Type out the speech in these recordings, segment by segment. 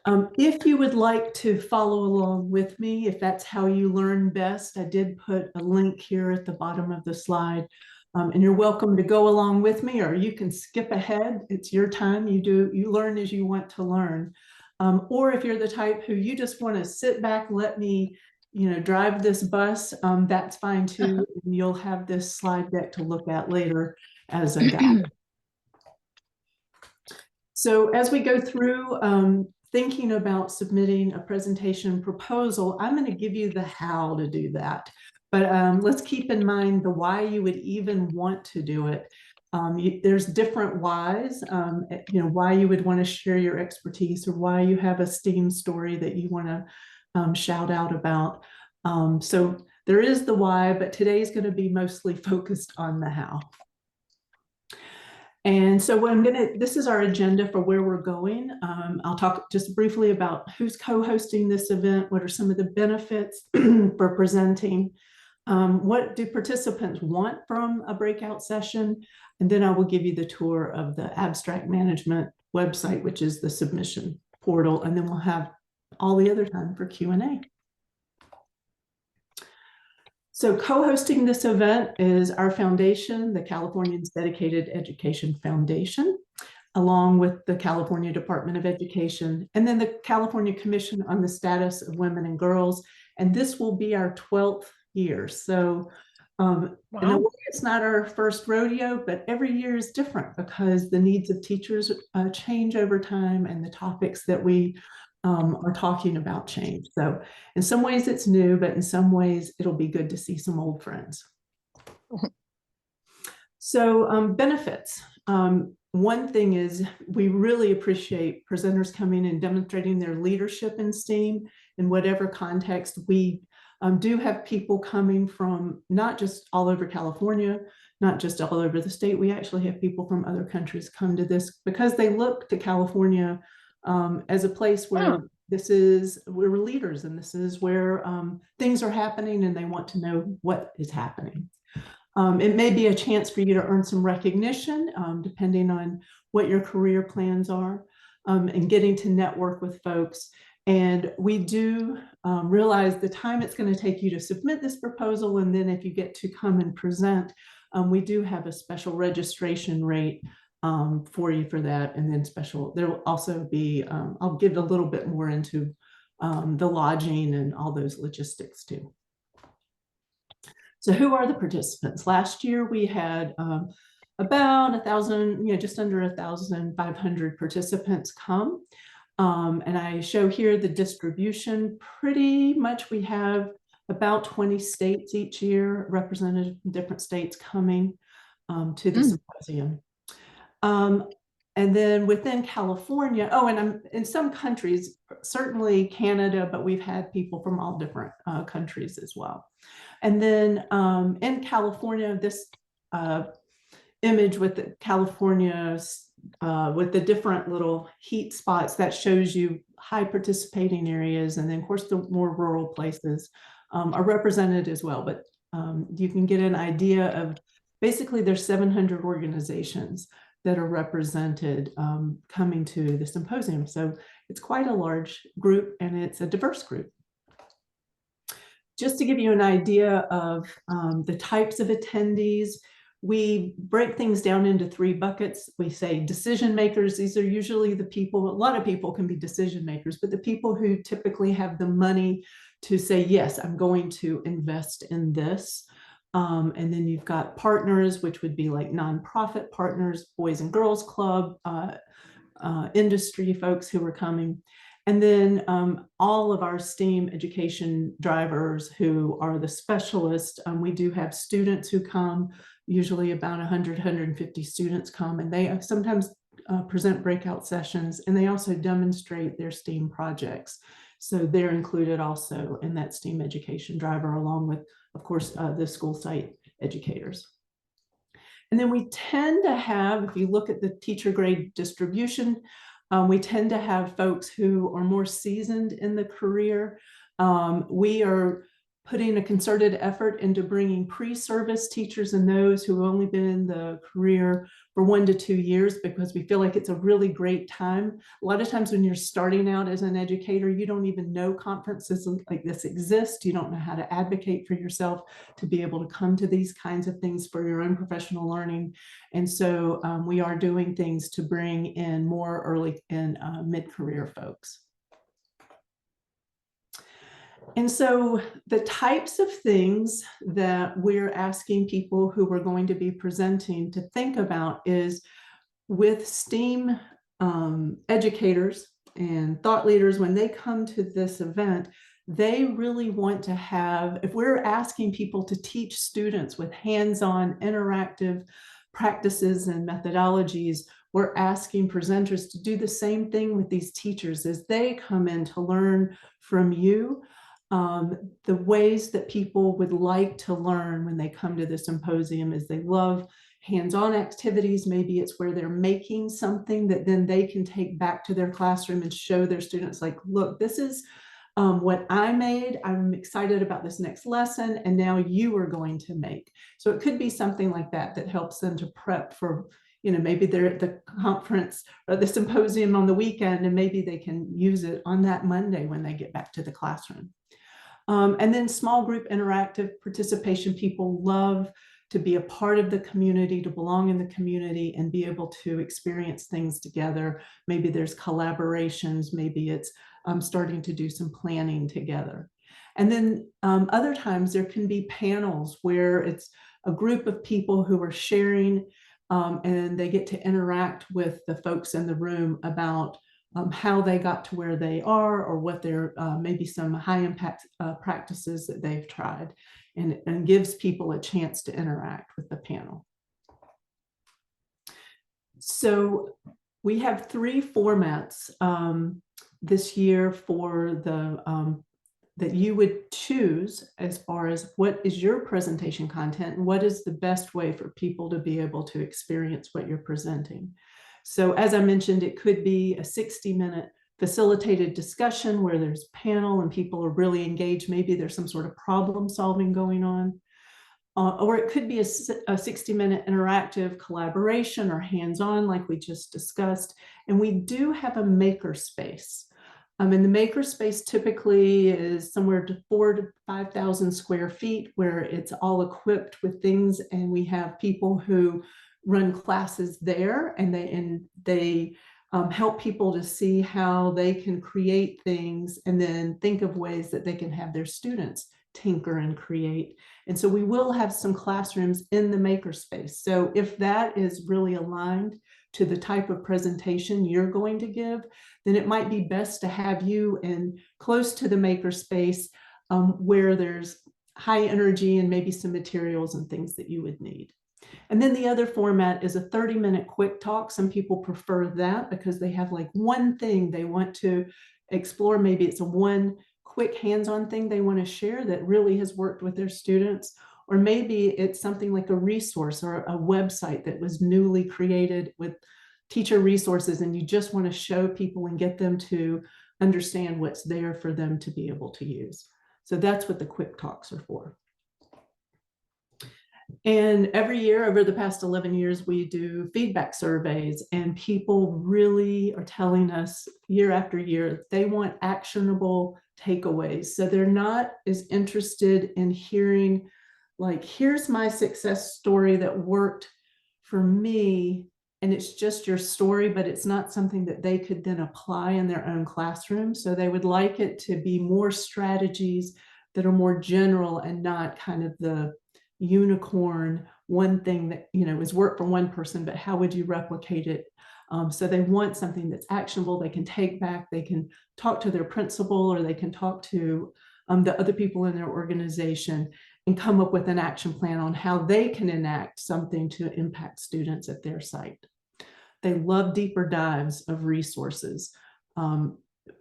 If you would like to follow along with me, if that's how you learn best, I did put a link here at the bottom of the slide. And you're welcome to go along with me, or you can skip ahead. It's your time. You learn as you want to learn. Or if you're the type who you just want to sit back, let me, drive this bus, that's fine too. And you'll have this slide deck to look at later as a guide. So as we go through thinking about submitting a presentation proposal, I'm going to give you the how to do that. But let's keep in mind the why you would even want to do it. There's different whys, why you would want to share your expertise, or why you have a STEAM story that you want to shout out about. So there is the why, but today's going to be mostly focused on the how. And so this is our agenda for where we're going. I'll talk just briefly about who's co-hosting this event, what are some of the benefits for presenting, what do participants want from a breakout session, and then I will give you the tour of the abstract management website, which is the submission portal, and then we'll have all the other time for Q&A. So co-hosting this event is our foundation, the Californians Dedicated Education Foundation, along with the California Department of Education, and then the California Commission on the Status of Women and Girls. And this will be our 12th year. So wow. In a way, it's not our first rodeo, but every year is different because the needs of teachers change over time, and the topics that we are talking about change. So in some ways it's new, but in some ways it'll be good to see some old friends. So benefits. One thing is we really appreciate presenters coming and demonstrating their leadership in STEAM in whatever context. We do have people coming from not just all over California, not just all over the state. We actually have people from other countries come to this because they look to California as a place where we're leaders, and this is where things are happening, and they want to know what is happening. It may be a chance for you to earn some recognition, depending on what your career plans are, and getting to network with folks. And we do realize the time it's going to take you to submit this proposal, and then if you get to come and present, we do have a special registration rate for you for that. And then there will also be, I'll give a little bit more into the lodging and all those logistics too. So who are the participants? Last year we had about 1,000, just under 1,500 participants come. And I show here the distribution. Pretty much we have about 20 states each year, represented different states coming to the symposium. And then within California, and in some countries, certainly Canada, but we've had people from all different countries as well. And then in California, this image with the California, with the different little heat spots, that shows you high participating areas. And then of course, the more rural places are represented as well. But you can get an idea of, basically there's 700 organizations that are represented coming to the symposium. So it's quite a large group, and it's a diverse group. Just to give you an idea of the types of attendees, we break things down into 3 buckets. We say decision makers. These are usually the people, a lot of people can be decision makers, but the people who typically have the money to say, yes, I'm going to invest in this. And then you've got partners, which would be like nonprofit partners, Boys and Girls Club, industry folks who are coming. And then all of our STEAM education drivers who are the specialists. We do have students who come, usually about 100, 150 students come, and they sometimes present breakout sessions, and they also demonstrate their STEAM projects. So they're included also in that STEAM education driver, along with, of course, the school site educators. And then we tend to have, if you look at the teacher grade distribution, we tend to have folks who are more seasoned in the career. We are putting a concerted effort into bringing pre-service teachers and those who have only been in the career for 1 to 2 years because we feel like it's a really great time. A lot of times when you're starting out as an educator, you don't even know conferences like this exist. You don't know how to advocate for yourself to be able to come to these kinds of things for your own professional learning. And so we are doing things to bring in more early and mid-career folks. And so the types of things that we're asking people who are going to be presenting to think about is with STEAM educators and thought leaders, when they come to this event, they really want to have, if we're asking people to teach students with hands-on interactive practices and methodologies, we're asking presenters to do the same thing with these teachers as they come in to learn from you. The ways that people would like to learn when they come to the symposium is they love hands-on activities. Maybe it's where they're making something that then they can take back to their classroom and show their students, like, look, this is what I made. I'm excited about this next lesson, and now you are going to make. So it could be something like that that helps them to prep for, maybe they're at the conference or the symposium on the weekend, and maybe they can use it on that Monday when they get back to the classroom. And then small group interactive participation. People love to be a part of the community, to belong in the community and be able to experience things together. Maybe there's collaborations, maybe it's starting to do some planning together. And then other times there can be panels where it's a group of people who are sharing and they get to interact with the folks in the room about how they got to where they are, or what their maybe some high impact practices that they've tried, and gives people a chance to interact with the panel. So we have 3 formats this year for the that you would choose as far as what is your presentation content and what is the best way for people to be able to experience what you're presenting. So as I mentioned, it could be a 60-minute facilitated discussion where there's panel and people are really engaged. Maybe there's some sort of problem solving going on. Or it could be a 60-minute interactive collaboration or hands-on like we just discussed. And we do have a makerspace. And the makerspace typically is somewhere to 4,000 to 5,000 square feet, where it's all equipped with things, and we have people who run classes there, and they help people to see how they can create things and then think of ways that they can have their students tinker and create. And so we will have some classrooms in the makerspace. So if that is really aligned to the type of presentation you're going to give, then it might be best to have you in close to the makerspace where there's high energy and maybe some materials and things that you would need. And then the other format is a 30-minute quick talk. Some people prefer that because they have like one thing they want to explore. Maybe it's a one quick hands-on thing they want to share that really has worked with their students. Or maybe it's something like a resource or a website that was newly created with teacher resources, and you just want to show people and get them to understand what's there for them to be able to use. So that's what the quick talks are for. And every year over the past 11 years, we do feedback surveys, and people really are telling us year after year they want actionable takeaways. So they're not as interested in hearing, like, here's my success story that worked for me, and it's just your story, but it's not something that they could then apply in their own classroom. So they would like it to be more strategies that are more general and not kind of the unicorn one thing that is work for one person, but how would you replicate it? So they want something that's actionable, they can take back, they can talk to their principal, or they can talk to the other people in their organization and come up with an action plan on how they can enact something to impact students at their site. They love deeper dives of resources.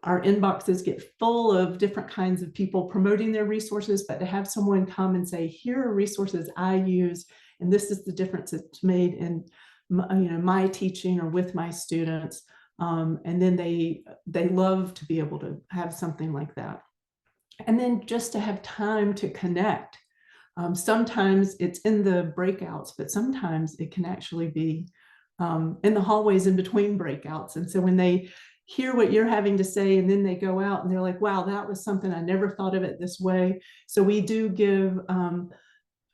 Our inboxes get full of different kinds of people promoting their resources, but to have someone come and say, here are resources I use, and this is the difference it's made in my teaching or with my students. And then they love to be able to have something like that. And then just to have time to connect. Sometimes it's in the breakouts, but sometimes it can actually be in the hallways in between breakouts. And so when they hear what you're having to say, and then they go out and they're like, wow, that was something, I never thought of it this way. So we do give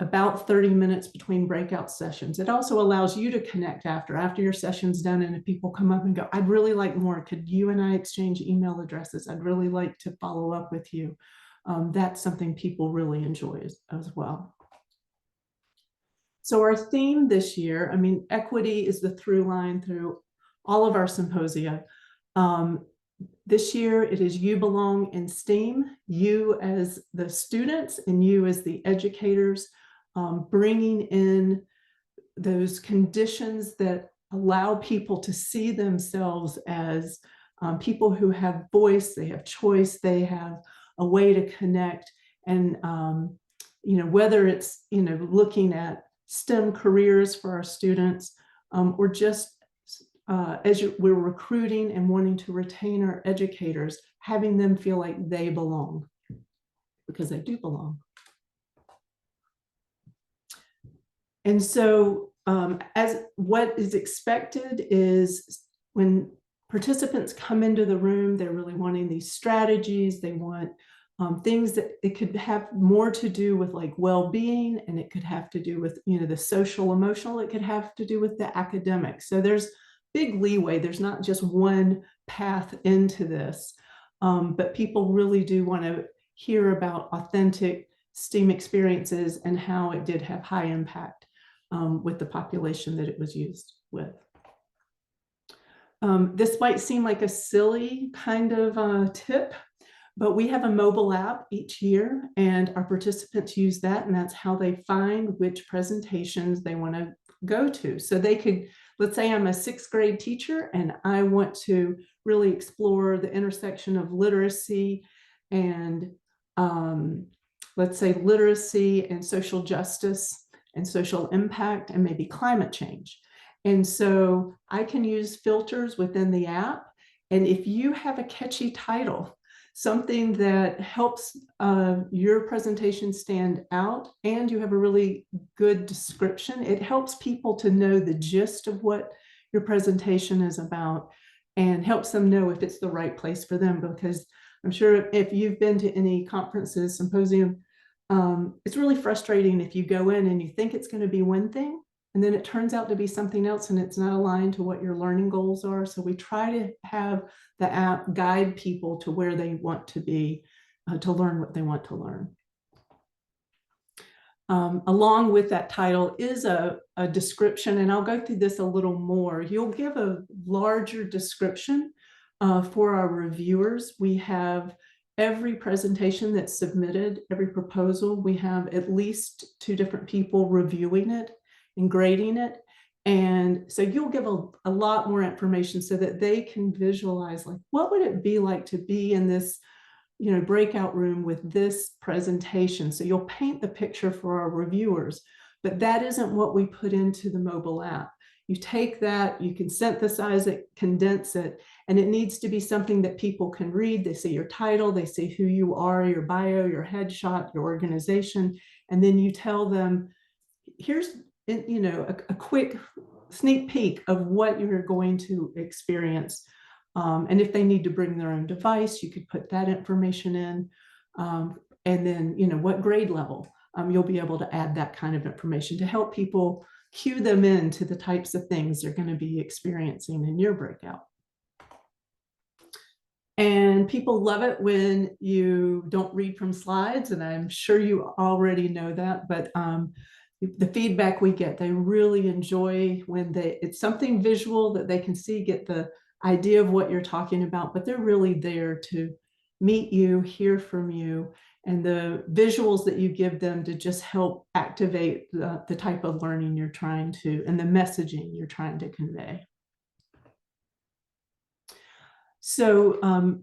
about 30 minutes between breakout sessions. It also allows you to connect after your session's done. And if people come up and go, I'd really like more, could you and I exchange email addresses? I'd really like to follow up with you. That's something people really enjoy as well. So our theme this year, I mean, equity is the through line through all of our symposia. This year, it is you belong in STEAM, you as the students and you as the educators, bringing in those conditions that allow people to see themselves as people who have voice, they have choice, they have a way to connect. And, whether it's, looking at STEM careers for our students, or just we're recruiting and wanting to retain our educators, having them feel like they belong, because they do belong. And so as what is expected is when participants come into the room, they're really wanting these strategies. They want things that it could have more to do with like well-being, and it could have to do with, the social, emotional, it could have to do with the academic. So there's big leeway. There's not just one path into this, but people really do want to hear about authentic STEAM experiences and how it did have high impact with the population that it was used with. This might seem like a silly kind of tip, but we have a mobile app each year, and our participants use that, and that's how they find which presentations they want to go to. So they could, let's say I'm a 6th grade teacher and I want to really explore the intersection of literacy and let's say literacy and social justice and social impact and maybe climate change. And so I can use filters within the app. And if you have a catchy title, something that helps your presentation stand out, and you have a really good description, it helps people to know the gist of what your presentation is about and helps them know if it's the right place for them. Because I'm sure if you've been to any conferences, symposium, it's really frustrating if you go in and you think it's going to be one thing, and then it turns out to be something else, and it's not aligned to what your learning goals are. So we try to have the app guide people to where they want to be, to learn what they want to learn. Along with that title is a description, and I'll go through this a little more. You'll give a larger description for our reviewers. We have every presentation that's submitted, every proposal, we have at least 2 different people reviewing it and grading it. And so you'll give a lot more information so that they can visualize, like, what would it be like to be in this, breakout room with this presentation. So you'll paint the picture for our reviewers, but that isn't what we put into the mobile app. You take that, you can synthesize it, condense it, and it needs to be something that people can read. They see your title, they see who you are, your bio, your headshot, your organization, and then you tell them, here's a quick sneak peek of what you're going to experience. And if they need to bring their own device, you could put that information in. And then, what grade level, you'll be able to add that kind of information to help people cue them in to the types of things they're going to be experiencing in your breakout. And people love it when you don't read from slides, and I'm sure you already know that, but the feedback we get, they really enjoy when it's something visual that they can see, get the idea of what you're talking about, but they're really there to meet you, hear from you, and the visuals that you give them to just help activate the type of learning you're trying to, and the messaging you're trying to convey. So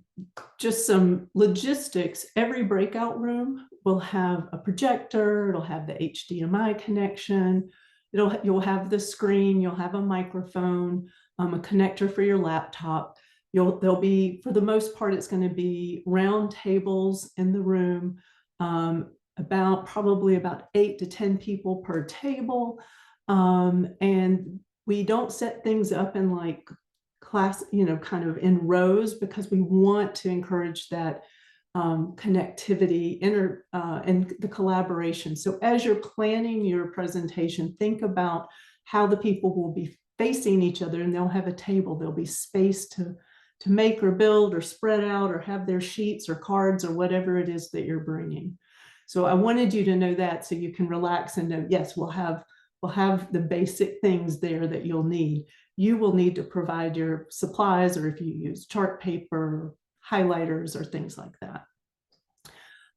just some logistics. Every breakout room will have a projector, it'll have the HDMI connection, you'll have the screen, you'll have a microphone, a connector for your laptop. There'll be, for the most part, it's going to be round tables in the room, probably about 8 to 10 people per table. And We don't set things up in like class, kind of in rows, because we want to encourage that connectivity, and the collaboration. So as you're planning your presentation, think about how the people will be facing each other, and they'll have a table. There'll be space to make or build or spread out or have their sheets or cards or whatever it is that you're bringing. So I wanted you to know that, so you can relax and know, yes, we'll have the basic things there that you'll need. You will need to provide your supplies, or if you use chart paper, highlighters, or things like that.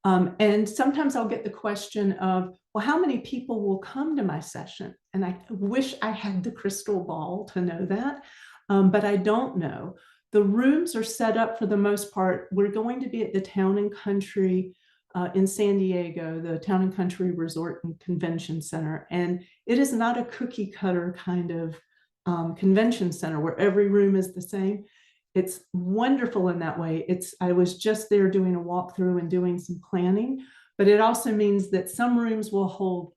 And sometimes I'll get the question of, well, how many people will come to my session? And I wish I had the crystal ball to know that, but I don't know. The rooms are set up for the most part. We're going to be at the Town and Country in San Diego, the Town and Country Resort and Convention Center. And it is not a cookie cutter kind of convention center where every room is the same. It's wonderful in that way. I was just there doing a walkthrough and doing some planning, but it also means that some rooms will hold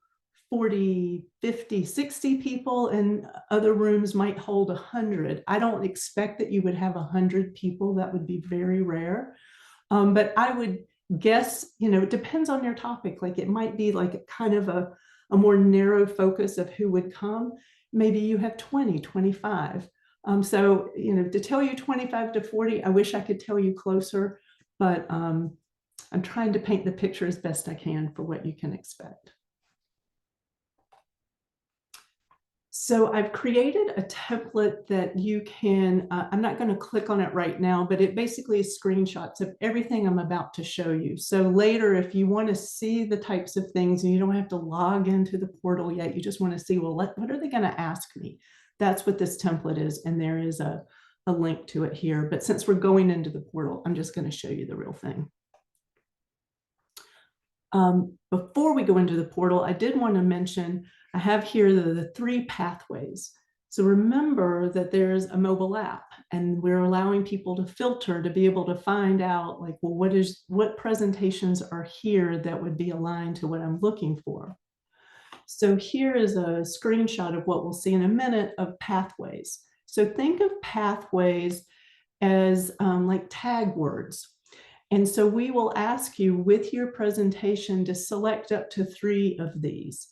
40, 50, 60 people, and other rooms might hold 100. I don't expect that you would have 100 people. That would be very rare. But I would guess, it depends on your topic. Like it might be like a kind of a more narrow focus of who would come. Maybe you have 20, 25. So, to tell you 25 to 40, I wish I could tell you closer, but I'm trying to paint the picture as best I can for what you can expect. So I've created a template that you can, I'm not going to click on it right now, but it basically is screenshots of everything I'm about to show you. So later, if you want to see the types of things and you don't have to log into the portal yet, you just want to see, well, what are they going to ask me? That's what this template is. And there is a link to it here. But since we're going into the portal, I'm just going to show you the real thing. Before we go into the portal, I did want to mention, I have here the 3 pathways. So remember that there's a mobile app, and we're allowing people to filter to be able to find out, like, well, what presentations are here that would be aligned to what I'm looking for. So here is a screenshot of what we'll see in a minute of pathways. So think of pathways as like tag words. And so we will ask you with your presentation to select up to 3 of these.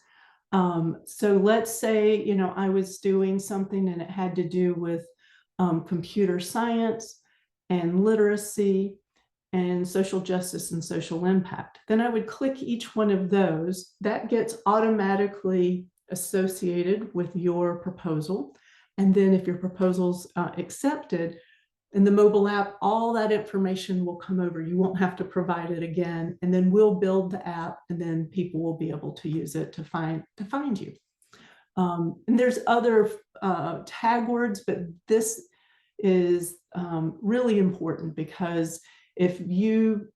So let's say, I was doing something and it had to do with computer science and literacy and social justice and social impact. Then I would click each one of those. That gets automatically associated with your proposal. And then if your proposal's accepted, in the mobile app, all that information will come over. You won't have to provide it again. And then we'll build the app, and then people will be able to use it to find you. And there's other tag words, but this is really important, because if you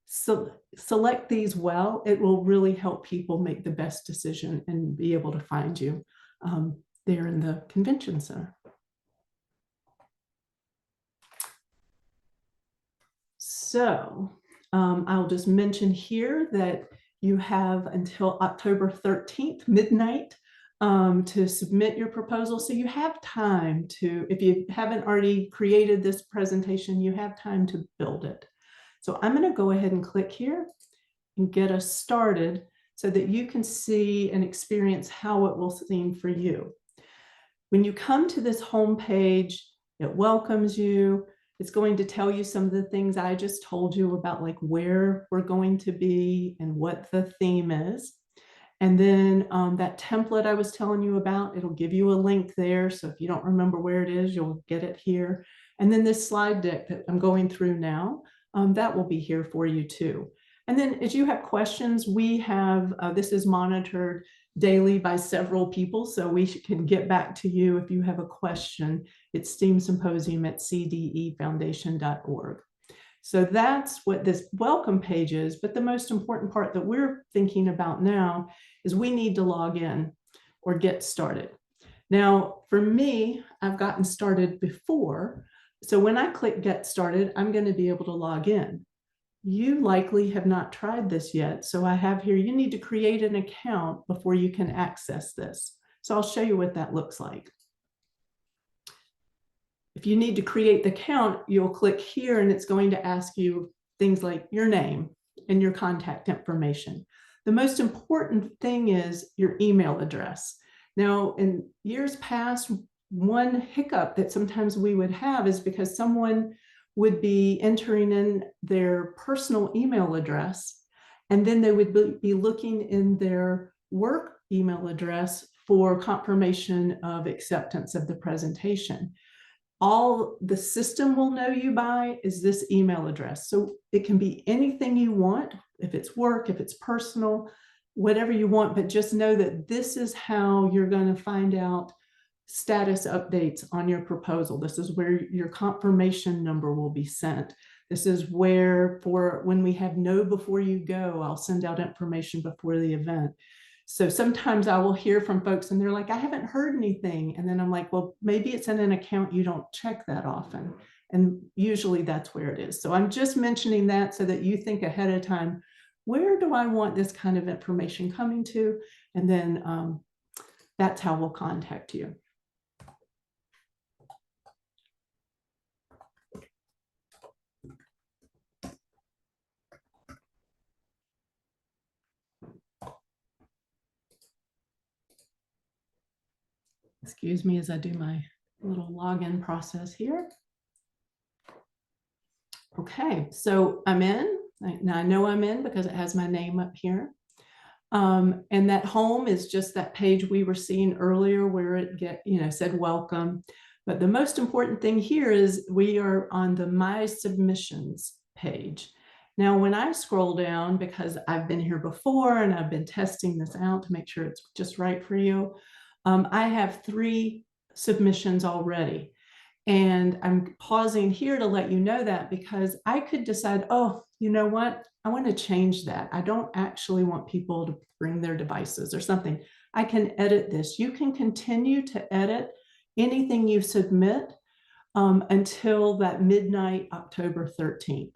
select these well, it will really help people make the best decision and be able to find you there in the convention center. So I'll just mention here that you have until October 13th, midnight, to submit your proposal. So you have time to, if you haven't already created this presentation, you have time to build it. So I'm going to go ahead and click here and get us started so that you can see and experience how it will seem for you. When you come to this home page, it welcomes you. It's going to tell you some of the things I just told you about, like where we're going to be and what the theme is. And then that template I was telling you about, it'll give you a link there. So if you don't remember where it is, you'll get it here. And then this slide deck that I'm going through now, that will be here for you too. And then as you have questions, we have, this is monitored daily by several people, so we can get back to you if you have a question. It's STEAM Symposium at cdefoundation.org. So that's what this welcome page is, but the most important part that we're thinking about now is we need to log in or get started. Now, for me, I've gotten started before, so when I click Get Started, I'm going to be able to log in. You likely have not tried this yet, so I have here, you need to create an account before you can access this. So I'll show you what that looks like. If you need to create the account, you'll click here and it's going to ask you things like your name and your contact information. The most important thing is your email address. Now, in years past, one hiccup that sometimes we would have is because someone would be entering in their personal email address, and then they would be looking in their work email address for confirmation of acceptance of the presentation. All the system will know you by is this email address. So it can be anything you want, if it's work, if it's personal, whatever you want, but just know that this is how you're going to find out status updates on your proposal. This is where your confirmation number will be sent. This is where, for when we have know before you go, I'll send out information before the event. So sometimes I will hear from folks and they're like, I haven't heard anything. And then I'm like, well, maybe it's in an account you don't check that often. And usually that's where it is. So I'm just mentioning that so that you think ahead of time, where do I want this kind of information coming to? And then that's how we'll contact you. Excuse me as I do my little login process here. Okay, so I'm in. Now I know I'm in because it has my name up here. And that home is just that page we were seeing earlier where it said welcome. But the most important thing here is we are on the My Submissions page. Now, when I scroll down, because I've been here before and I've been testing this out to make sure it's just right for you, I have 3 submissions already. And I'm pausing here to let you know that because I could decide, oh, you know what? I want to change that. I don't actually want people to bring their devices or something. I can edit this. You can continue to edit anything you submit until that midnight, October 13th.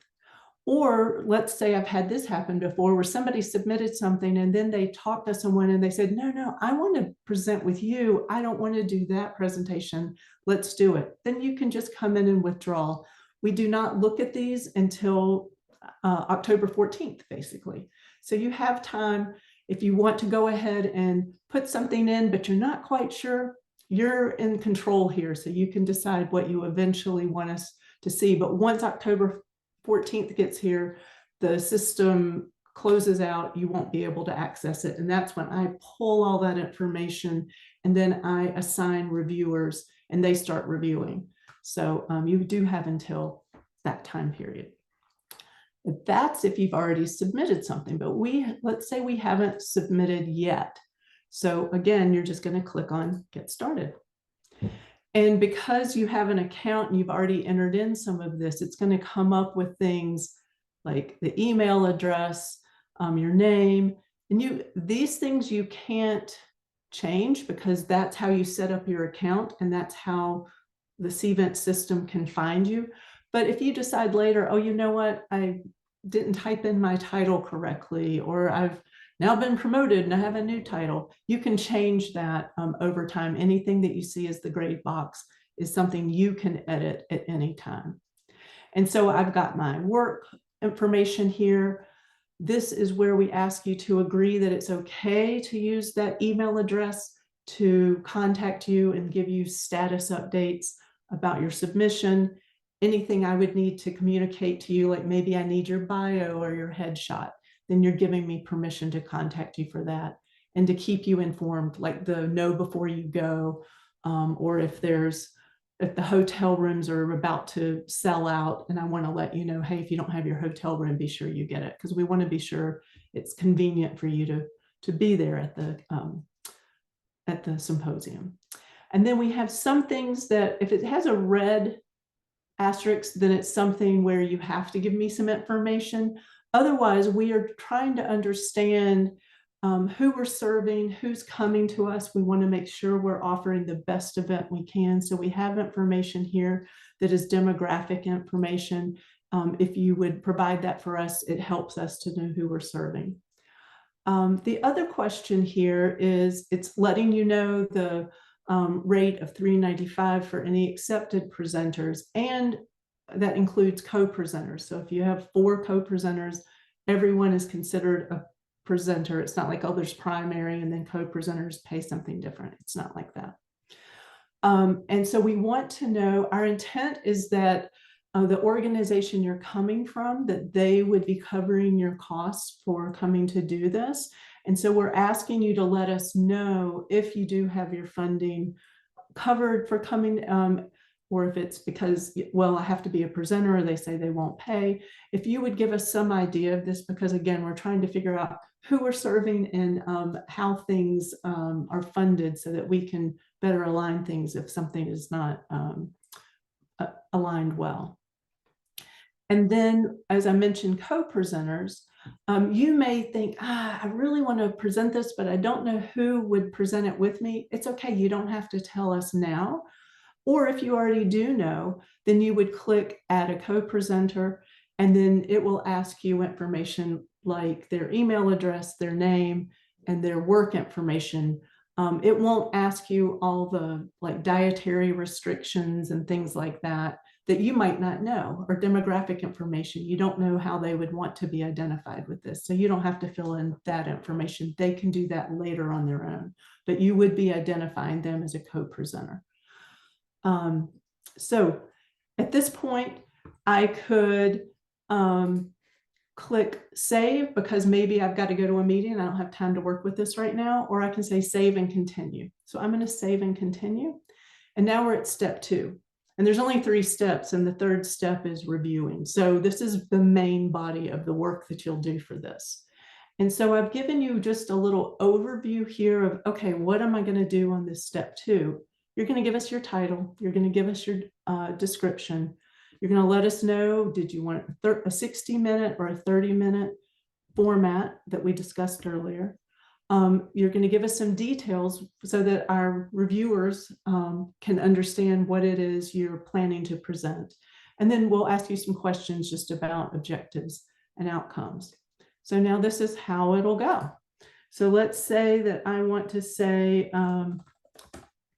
Or let's say I've had this happen before where somebody submitted something and then they talked to someone and they said, no, I want to present with you. I don't want to do that presentation. Let's do it. Then you can just come in and withdraw. We do not look at these until October 14th, basically. So you have time if you want to go ahead and put something in, but you're not quite sure, you're in control here. So you can decide what you eventually want us to see. But once October 14th gets here, the system closes out, you won't be able to access it. And that's when I pull all that information and then I assign reviewers and they start reviewing. So you do have until that time period. That's if you've already submitted something, but let's say we haven't submitted yet. So again, you're just going to click on Get Started. And because you have an account and you've already entered in some of this, it's going to come up with things like the email address, your name, and these things you can't change because that's how you set up your account and that's how the Cvent system can find you. But if you decide later, oh, you know what, I didn't type in my title correctly, or I've now been promoted and I have a new title, you can change that over time. Anything that you see as the gray box is something you can edit at any time. And so I've got my work information here. This is where we ask you to agree that it's okay to use that email address to contact you and give you status updates about your submission. Anything I would need to communicate to you, like maybe I need your bio or your headshot, then you're giving me permission to contact you for that and to keep you informed, like the know before you go, or if the hotel rooms are about to sell out and I want to let you know, hey, if you don't have your hotel room, be sure you get it, because we want to be sure it's convenient for you to be there at the symposium. And then we have some things that if it has a red asterisk, then it's something where you have to give me some information. Otherwise, we are trying to understand who we're serving, who's coming to us. We want to make sure we're offering the best event we can. So we have information here that is demographic information. If you would provide that for us, it helps us to know who we're serving. The other question here is it's letting you know the rate of $3.95 for any accepted presenters, and that includes co-presenters. So if you have 4 co-presenters, everyone is considered a presenter. It's not like, oh, there's primary and then co-presenters pay something different. It's not like that. And so we want to know, our intent is that the organization you're coming from, that they would be covering your costs for coming to do this. And so we're asking you to let us know if you do have your funding covered for coming, or if it's because, well, I have to be a presenter, or they say they won't pay. If you would give us some idea of this, because again, we're trying to figure out who we're serving and how things are funded so that we can better align things if something is not aligned well. And then, as I mentioned, co-presenters, you may think, I really want to present this, but I don't know who would present it with me. It's okay. You don't have to tell us now. Or if you already do know, then you would click add a co-presenter, and then it will ask you information like their email address, their name, and their work information. It won't ask you all the like dietary restrictions and things like that you might not know, or demographic information. You don't know how they would want to be identified with this. So you don't have to fill in that information. They can do that later on their own, but you would be identifying them as a co-presenter. So at this point, I could click save, because maybe I've got to go to a meeting and I don't have time to work with this right now, or I can say save and continue. So I'm going to save and continue. And now we're at step 2. And there's only 3 steps, and the 3rd step is reviewing. So this is the main body of the work that you'll do for this. And so I've given you just a little overview here of, okay, what am I going to do on this step 2? You're going to give us your title. You're going to give us your description. You're going to let us know, did you want a 60-minute or a 30-minute format that we discussed earlier? You're going to give us some details so that our reviewers can understand what it is you're planning to present. And then we'll ask you some questions just about objectives and outcomes. So now this is how it'll go. So let's say that I want to say, I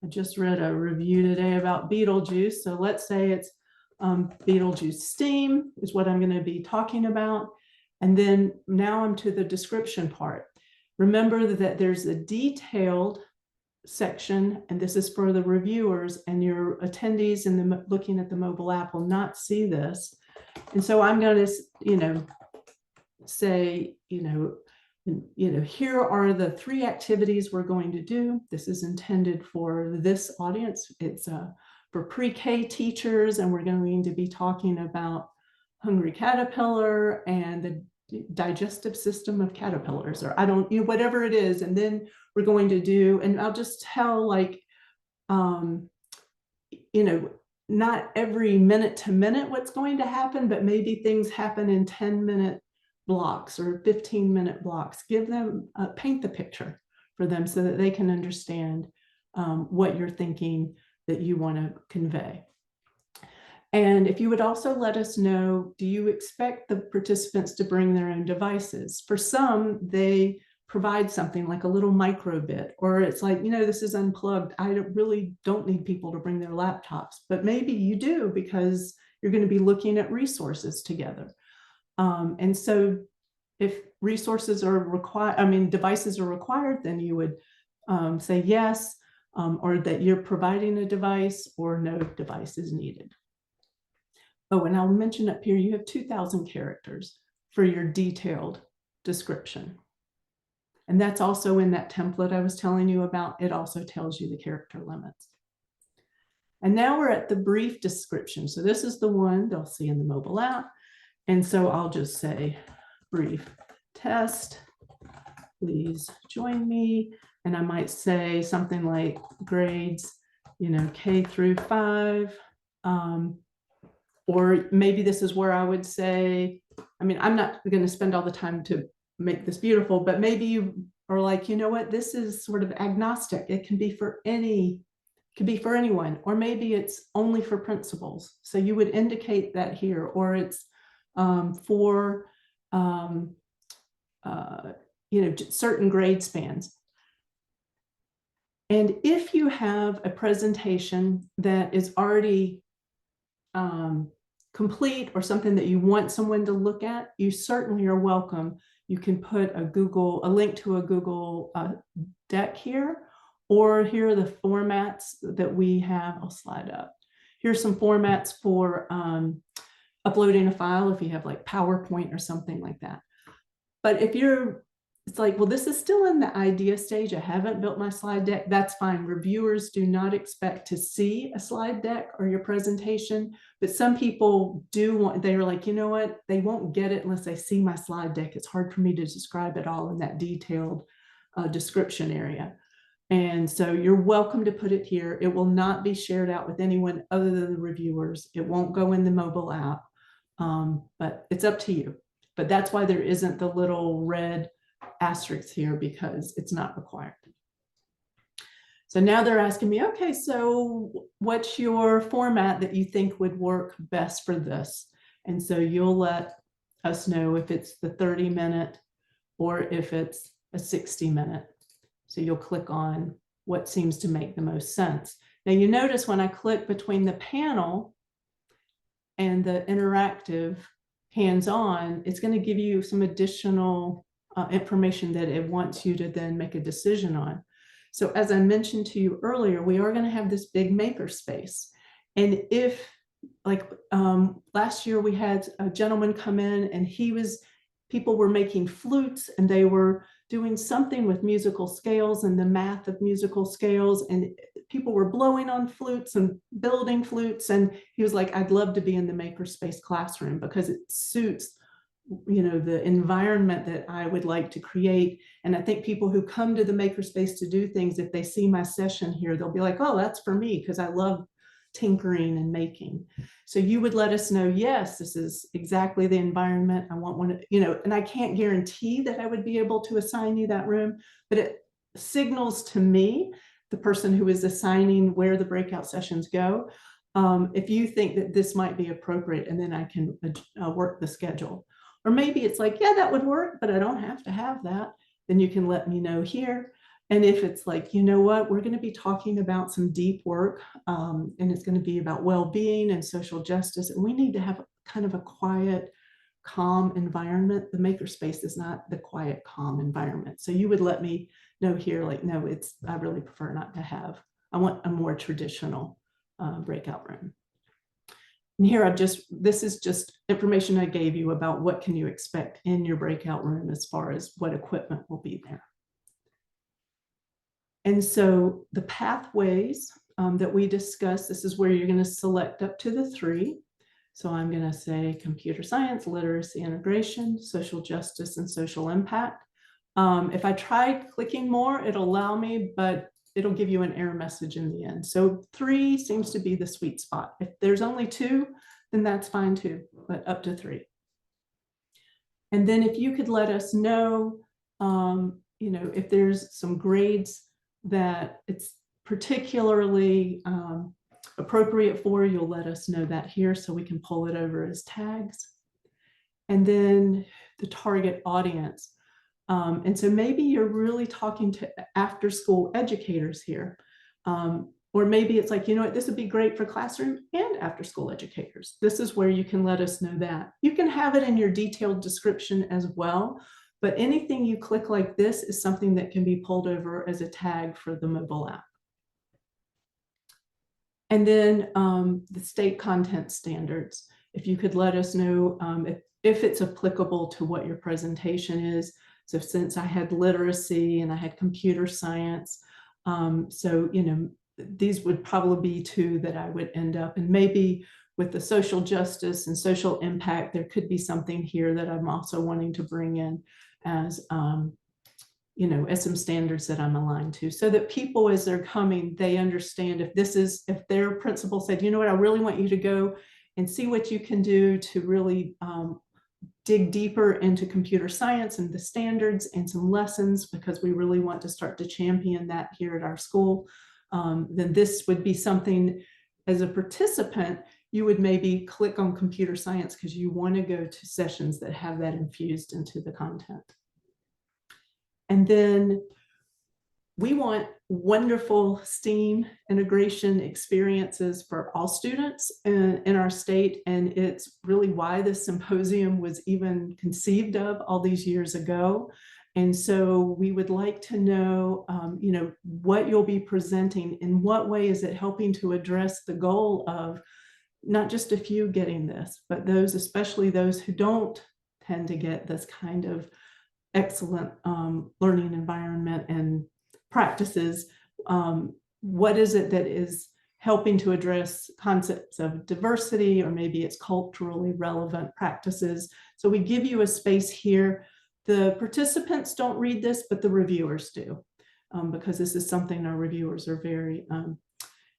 just read a review today about Beetlejuice. So let's say it's Beetlejuice STEAM is what I'm going to be talking about. And then now I'm to the description part. Remember that there's a detailed section, and this is for the reviewers, and your attendees and the looking at the mobile app will not see this. And so I'm going to, say, here are the 3 activities we're going to do. This is intended for this audience. It's for pre-K teachers, and we're going to be talking about hungry caterpillar and the digestive system of caterpillars, or whatever it is. And then we're going to do, and I'll just tell, like, not every minute to minute what's going to happen, but maybe things happen in 10-minute blocks or 15-minute blocks. Give them, paint the picture for them so that they can understand what you're thinking that you want to convey. And if you would also let us know, do you expect the participants to bring their own devices? For some, they provide something like a little microbit, or it's like, this is unplugged. I really don't need people to bring their laptops, but maybe you do because you're going to be looking at resources together. And so if resources are required, devices are required, then you would say yes, or that you're providing a device, or no device is needed. Oh, and I'll mention up here, you have 2,000 characters for your detailed description. And that's also in that template I was telling you about. It also tells you the character limits. And now we're at the brief description. So this is the one they'll see in the mobile app. And so I'll just say brief test, please join me. And I might say something like grades, K through 5. Or maybe this is where I would say, I'm not going to spend all the time to make this beautiful, but maybe you are like, this is sort of agnostic. It can be for anyone, or maybe it's only for principals. So you would indicate that here, or it's for certain grade spans. And if you have a presentation that is already complete or something that you want someone to look at, you certainly are welcome. You can put a link to a Google deck here, or here are the formats that we have. I'll slide up. Here's some formats for uploading a file if you have like PowerPoint or something like that. But if it's like, well, this is still in the idea stage, I haven't built my slide deck, that's fine. Reviewers do not expect to see a slide deck or your presentation, but some people do want, they're like, you know what, they won't get it unless they see my slide deck. It's hard for me to describe it all in that detailed description area. And so you're welcome to put it here. It will not be shared out with anyone other than the reviewers. It won't go in the mobile app, but it's up to you. But that's why there isn't the little red asterisk here, because it's not required. So now they're asking me, okay, so what's your format that you think would work best for this? And so you'll let us know if it's the 30-minute or if it's a 60-minute. So you'll click on what seems to make the most sense. Now you notice when I click between the panel and the interactive hands-on, it's going to give you some additional information that it wants you to then make a decision on. So as I mentioned to you earlier, we are going to have this big maker space. And if, like last year, we had a gentleman come in and people were making flutes and they were doing something with musical scales and the math of musical scales, and people were blowing on flutes and building flutes. And he was like, I'd love to be in the makerspace classroom because it suits, you know, the environment that I would like to create. And I think people who come to the makerspace to do things, if they see my session here, they'll be like, oh, that's for me, because I love tinkering and making. So you would let us know, yes, this is exactly the environment I want one, you know, and I can't guarantee that I would be able to assign you that room, but it signals to me, the person who is assigning where the breakout sessions go, if you think that this might be appropriate, and then I can work the schedule. Or maybe it's like, yeah, that would work, but I don't have to have that. Then you can let me know here. And if it's like, you know what, we're going to be talking about some deep work, and it's going to be about well-being and social justice, and we need to have kind of a quiet, calm environment. The makerspace is not the quiet, calm environment. So you would let me know here, like, no, I really prefer not to have, I want a more traditional breakout room. And here this is just information I gave you about what can you expect in your breakout room as far as what equipment will be there. And so the pathways that we discussed, this is where you're going to select up to the 3. So I'm going to say computer science, literacy integration, social justice, and social impact. If I try clicking more, it'll allow me, but it'll give you an error message in the end. So 3 seems to be the sweet spot. If there's only 2, then that's fine too, but up to 3. And then if you could let us know, you know, if there's some grades that it's particularly appropriate for, you'll let us know that here so we can pull it over as tags. And then the target audience. And so maybe you're really talking to after-school educators here. Or maybe it's like, you know what, this would be great for classroom and after-school educators. This is where you can let us know that. You can have it in your detailed description as well, but anything you click like this is something that can be pulled over as a tag for the mobile app. And then the state content standards. If you could let us know if it's applicable to what your presentation is. So since I had literacy and I had computer science, so, you know, these would probably be 2 that I would end up, and maybe with the social justice and social impact, there could be something here that I'm also wanting to bring in as, you know, as some standards that I'm aligned to, so that people, as they're coming, they understand if their principal said, you know what, I really want you to go and see what you can do to really dig deeper into computer science and the standards and some lessons, because we really want to start to champion that here at our school, then this would be something, as a participant, you would maybe click on computer science because you want to go to sessions that have that infused into the content. And then we want wonderful STEAM integration experiences for all students in our state. And it's really why this symposium was even conceived of all these years ago. And so we would like to know, what you'll be presenting. In what way is it helping to address the goal of not just a few getting this, but those, especially those who don't tend to get this kind of excellent learning environment and practices. What is it that is helping to address concepts of diversity, or maybe it's culturally relevant practices? So we give you a space here. The participants don't read this, but the reviewers do, because this is something our reviewers are very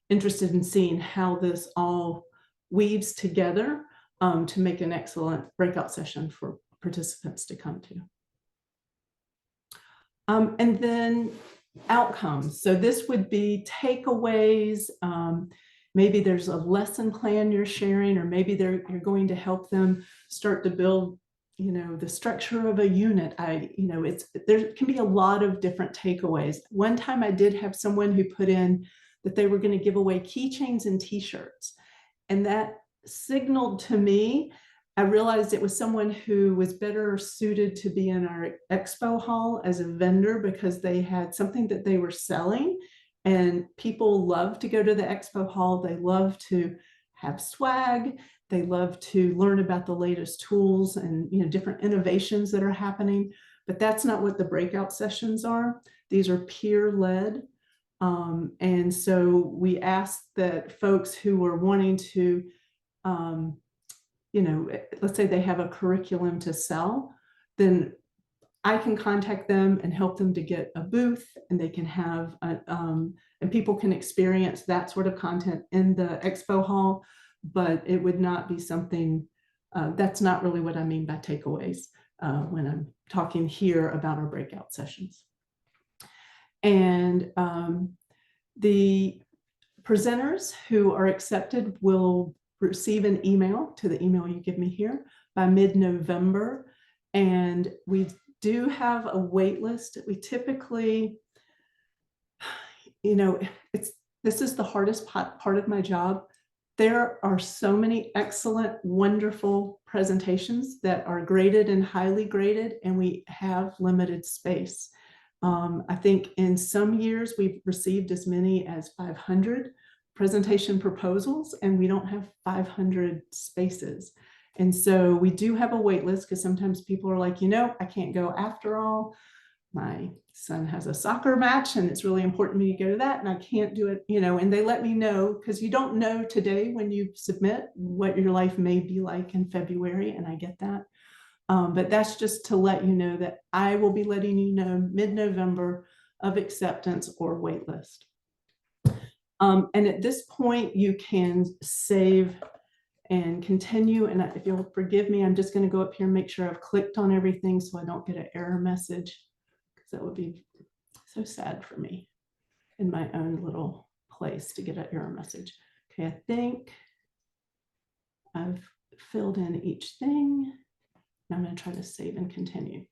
interested in seeing how this all weaves together to make an excellent breakout session for participants to come to. And then outcomes. So this would be takeaways. Maybe there's a lesson plan you're sharing, or maybe you're going to help them start to build, the structure of a unit. There can be a lot of different takeaways. One time I did have someone who put in that they were going to give away keychains and t-shirts. And that signaled to me, I realized it was someone who was better suited to be in our expo hall as a vendor, because they had something that they were selling, and people love to go to the expo hall. They love to have swag. They love to learn about the latest tools and different innovations that are happening. But that's not what the breakout sessions are. These are peer-led. And so we asked that folks who were wanting to let's say they have a curriculum to sell, then I can contact them and help them to get a booth, and they can have, and people can experience that sort of content in the expo hall, but it would not be something, that's not really what I mean by takeaways when I'm talking here about our breakout sessions. And the presenters who are accepted will receive an email to the email you give me here by mid-November. And we do have a wait list. We typically, this is the hardest part of my job. There are so many excellent, wonderful presentations that are graded and highly graded, and we have limited space. I think in some years we've received as many as 500 presentation proposals, and we don't have 500 spaces. And so we do have a wait list, because sometimes people are like, I can't go after all. My son has a soccer match and it's really important to me to go to that, and I can't do it, and they let me know, because you don't know today when you submit what your life may be like in February, and I get that. But that's just to let you know that I will be letting you know mid-November of acceptance or wait list. And at this point, you can save and continue. And if you'll forgive me, I'm just going to go up here and make sure I've clicked on everything so I don't get an error message, because that would be so sad for me in my own little place to get an error message. Okay, I think I've filled in each thing. Now I'm going to try to save and continue.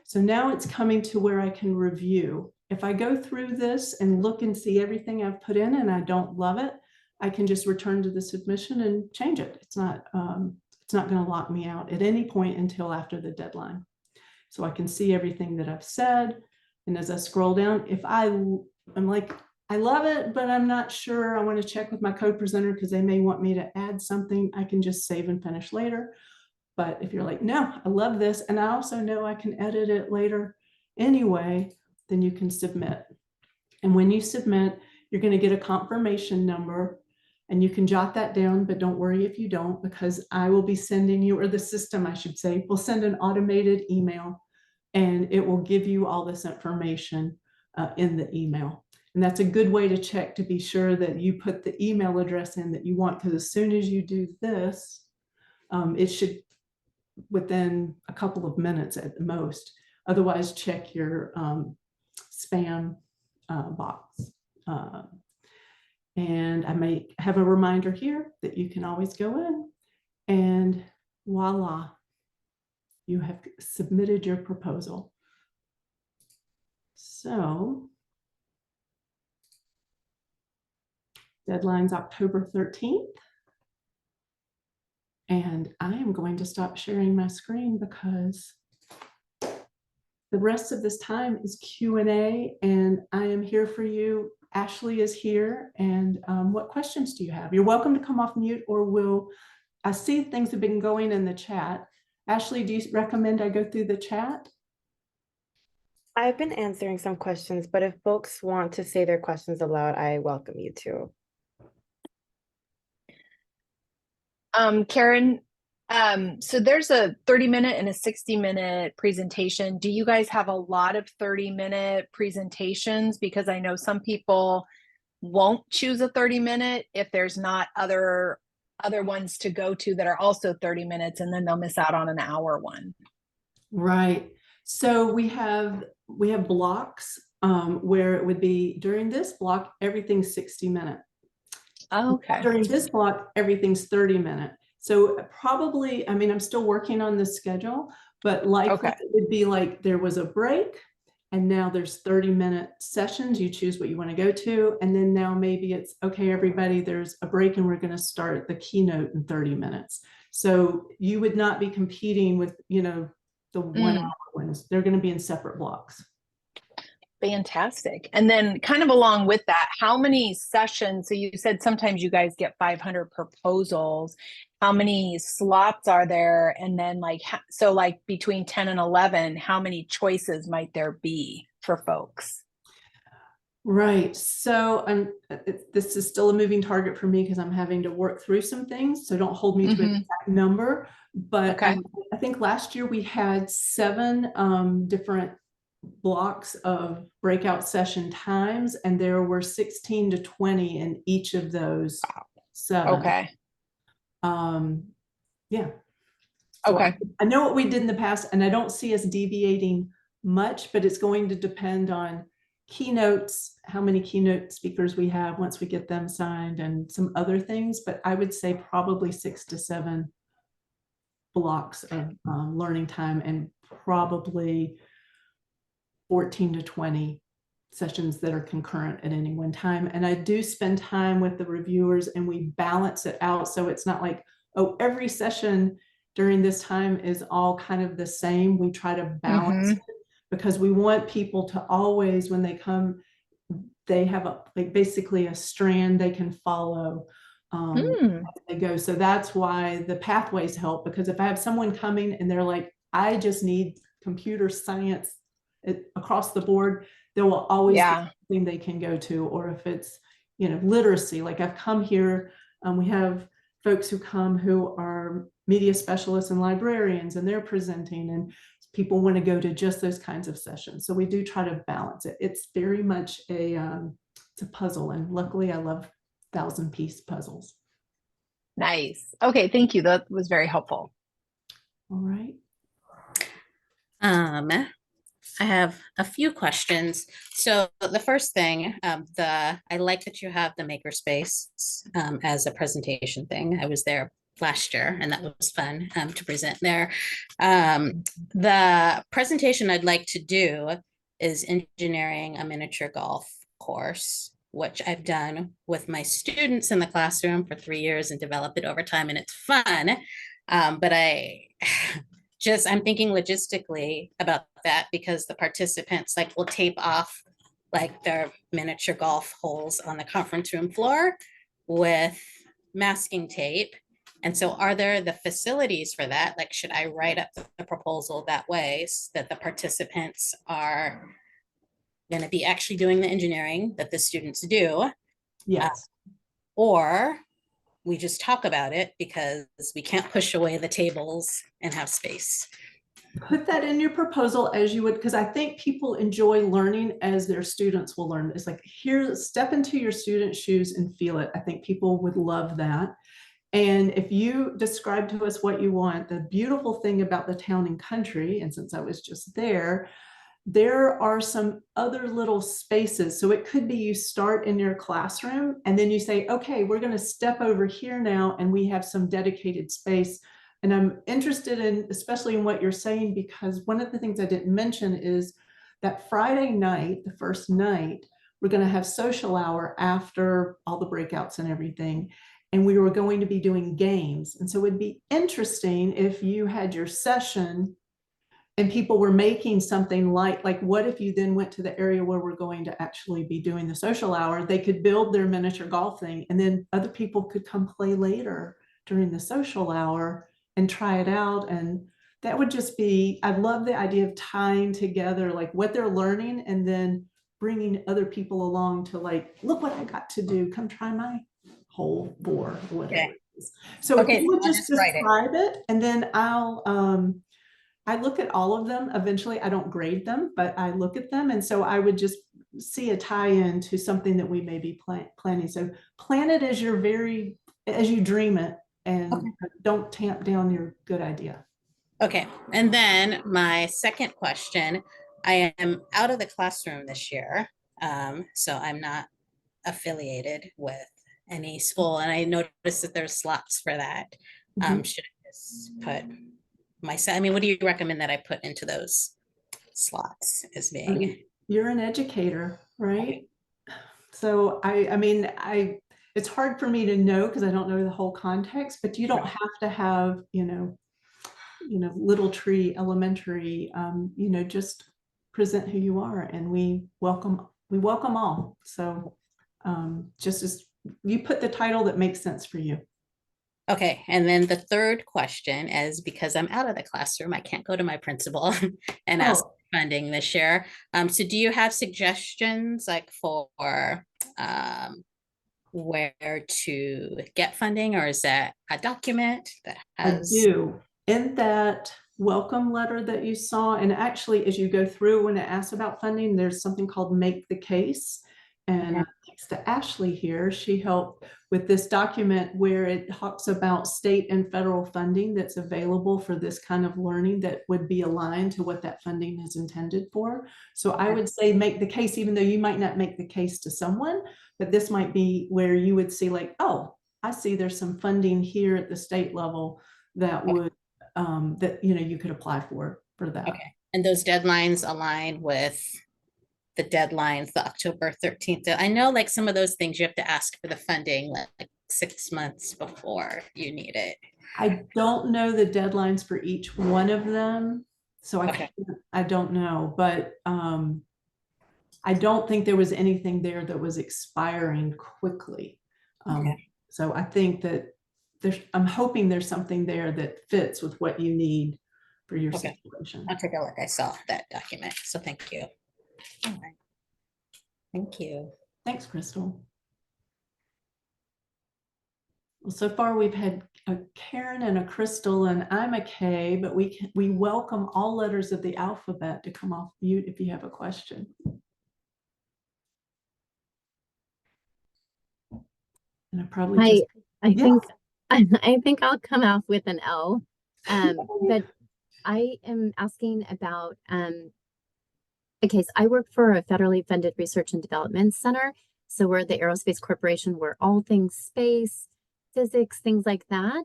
So now it's coming to where I can review. If I go through this and look and see everything I've put in and I don't love it, I can just return to the submission and change it. It's not going to lock me out at any point until after the deadline. So I can see everything that I've said. And as I scroll down, if I'm like, I love it, but I'm not sure, I want to check with my code presenter because they may want me to add something, I can just save and finish later. But if you're like, no, I love this, and I also know I can edit it later anyway, then you can submit. And when you submit, you're going to get a confirmation number, and you can jot that down, but don't worry if you don't, because I will be sending you, or the system, I should say, will send an automated email, and it will give you all this information in the email. And that's a good way to check to be sure that you put the email address in that you want, because as soon as you do this, it should, within a couple of minutes at the most. Otherwise, check your spam box. And I may have a reminder here that you can always go in, and voila, you have submitted your proposal. So Deadline's October 13th. And I am going to stop sharing my screen because the rest of this time is Q&A, and I am here for you. Ashley is here. And what questions do you have? You're welcome to come off mute, or I see things have been going in the chat. Ashley, do you recommend I go through the chat? I've been answering some questions, but if folks want to say their questions aloud, I welcome you to. Karen, so there's a 30-minute and a 60-minute presentation. Do you guys have a lot of 30-minute presentations? Because I know some people won't choose a 30-minute if there's not other ones to go to that are also 30 minutes, and then they'll miss out on an hour one. Right. So we have blocks where it would be during this block, everything's 60 minutes. Oh, okay. During this block, everything's 30 minutes. So probably, I mean, I'm still working on the schedule, but likely it would be like there was a break and now there's 30-minute sessions. You choose what you want to go to. And then now maybe it's, okay, everybody, there's a break and we're going to start the keynote in 30 minutes. So you would not be competing with, you know, the 1 hour ones. They're going to be in separate blocks. Fantastic. And then kind of along with that, how many sessions? So you said sometimes you guys get 500 proposals. How many slots are there? And then so like between 10 and 11, how many choices might there be for folks? Right. So this is still a moving target for me because I'm having to work through some things. So don't hold me to an exact number. But I think last year we had 7 different blocks of breakout session times, and there were 16 to 20 in each of those 7. Okay. Yeah. So okay. I know what we did in the past, and I don't see us deviating much, but it's going to depend on keynotes, how many keynote speakers we have once we get them signed, and some other things. But I would say probably 6 to 7 blocks of learning time, and probably 14 to 20 sessions that are concurrent at any one time. And I do spend time with the reviewers and we balance it out. So it's not like, oh, every session during this time is all kind of the same. We try to balance it because we want people to always, when they come, they have basically a strand they can follow as they go. So that's why the pathways help, because if I have someone coming and they're like, I just need computer science across the board, there will always be something they can go to. Or if it's, you know, literacy, like I've come here, we have folks who come who are media specialists and librarians, and they're presenting, and people want to go to just those kinds of sessions. So we do try to balance it. It's very much it's a puzzle, and luckily I love 1,000-piece puzzles. Nice. Okay, thank you. That was very helpful. All right. I have a few questions. So the first thing, I like that you have the makerspace as a presentation thing. I was there last year and that was fun to present there. The presentation I'd like to do is engineering a miniature golf course, which I've done with my students in the classroom for 3 years and developed it over time, and it's fun. But I'm thinking logistically about that, because the participants will tape off their miniature golf holes on the conference room floor with masking tape. And so are there the facilities for that? Should I write up the proposal that way so that the participants are going to be actually doing the engineering that the students do? Yes. Or we just talk about it because we can't push away the tables and have space. Put that in your proposal as you would, because I think people enjoy learning as their students will learn. It's like, here, step into your student's shoes and feel it. I think people would love that. And if you describe to us what you want, the beautiful thing about the Town and Country, and since I was just there are some other little spaces. So it could be you start in your classroom and then you say, okay, we're going to step over here now, and we have some dedicated space. And I'm interested in, especially in what you're saying, because one of the things I didn't mention is that Friday night, the first night, were going to have social hour after all the breakouts and everything. And we were going to be doing games. And so it'd be interesting if you had your session and people were making something like what if you then went to the area where we're going to actually be doing the social hour? They could build their miniature golf thing, and then other people could come play later during the social hour and try it out. And that would just be, I love the idea of tying together like what they're learning and then bringing other people along to like, look what I got to do. Come try my hole 4 or whatever Okay. it is. So if you would I'll just write it. describe it, and then I look at all of them. Eventually, I don't grade them, but I look at them. And so I would just see a tie-in to something that we may be planning. So plan it as as you dream it, and don't tamp down your good idea. Okay, and then my second question, I am out of the classroom this year, so I'm not affiliated with any school, and I noticed that there's slots for that. Should I just put I mean, what do you recommend that I put into those slots as being? You're an educator, right? So I mean, it's hard for me to know because I don't know the whole context, but you don't have to have, Little Tree Elementary, just present who you are, and we welcome all. So just as you put the title that makes sense for you. Okay, and then the third question is, because I'm out of the classroom, I can't go to my principal and ask for funding this year. So do you have suggestions like for where to get funding, or is that a document that has? I do. In that welcome letter that you saw, and actually as you go through when it asks about funding, there's something called Make the Case. And thanks to Ashley here, she helped with this document where it talks about state and federal funding that's available for this kind of learning that would be aligned to what that funding is intended for. So I would say make the case, even though you might not make the case to someone, but this might be where you would see like, oh, I see there's some funding here at the state level that would, you could apply for that. Okay, and those deadlines align with the deadlines, the October 13th. I know like some of those things you have to ask for the funding like 6 months before you need it. I don't know the deadlines for each one of them, so I don't know, but I don't think there was anything there that was expiring quickly. So I think that I'm hoping there's something there that fits with what you need for your situation. I'll take a look. I saw that document, so thank you. All right. Thank you. Thanks, Crystal. Well, so far we've had a Karen and a Crystal, and I'm a K, but we welcome all letters of the alphabet to come off mute if you have a question. And I probably I think I'll come off with an O. But I am asking about okay, so I work for a federally funded research and development center. So we're the Aerospace Corporation, we're all things space, physics, things like that.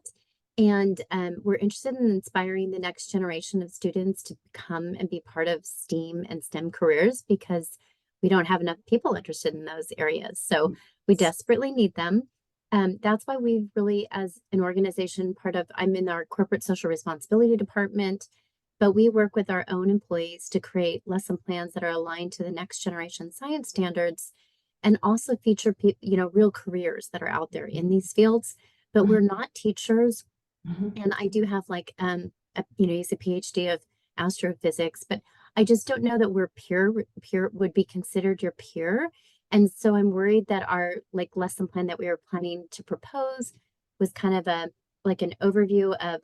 And we're interested in inspiring the next generation of students to come and be part of STEAM and STEM careers because we don't have enough people interested in those areas. So we desperately need them. That's why we've really, as an organization, I'm in our corporate social responsibility department, but we work with our own employees to create lesson plans that are aligned to the next generation science standards and also feature, real careers that are out there in these fields, but we're not teachers. And I do have like, he's a PhD of astrophysics, but I just don't know that we're peer would be considered your peer. And so I'm worried that our lesson plan that we were planning to propose was kind of an overview of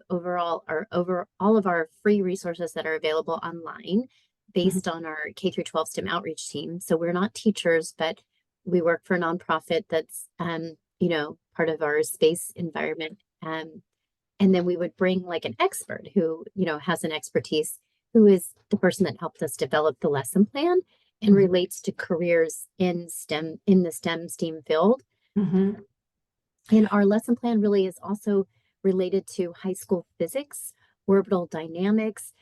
all of our free resources that are available online based on our K through 12 STEM outreach team. So we're not teachers, but we work for a nonprofit that's, part of our space environment. And then we would bring like an expert who, has an expertise, who is the person that helped us develop the lesson plan and relates to careers in STEM, in the STEAM field. And our lesson plan really is also related to high school physics, orbital dynamics,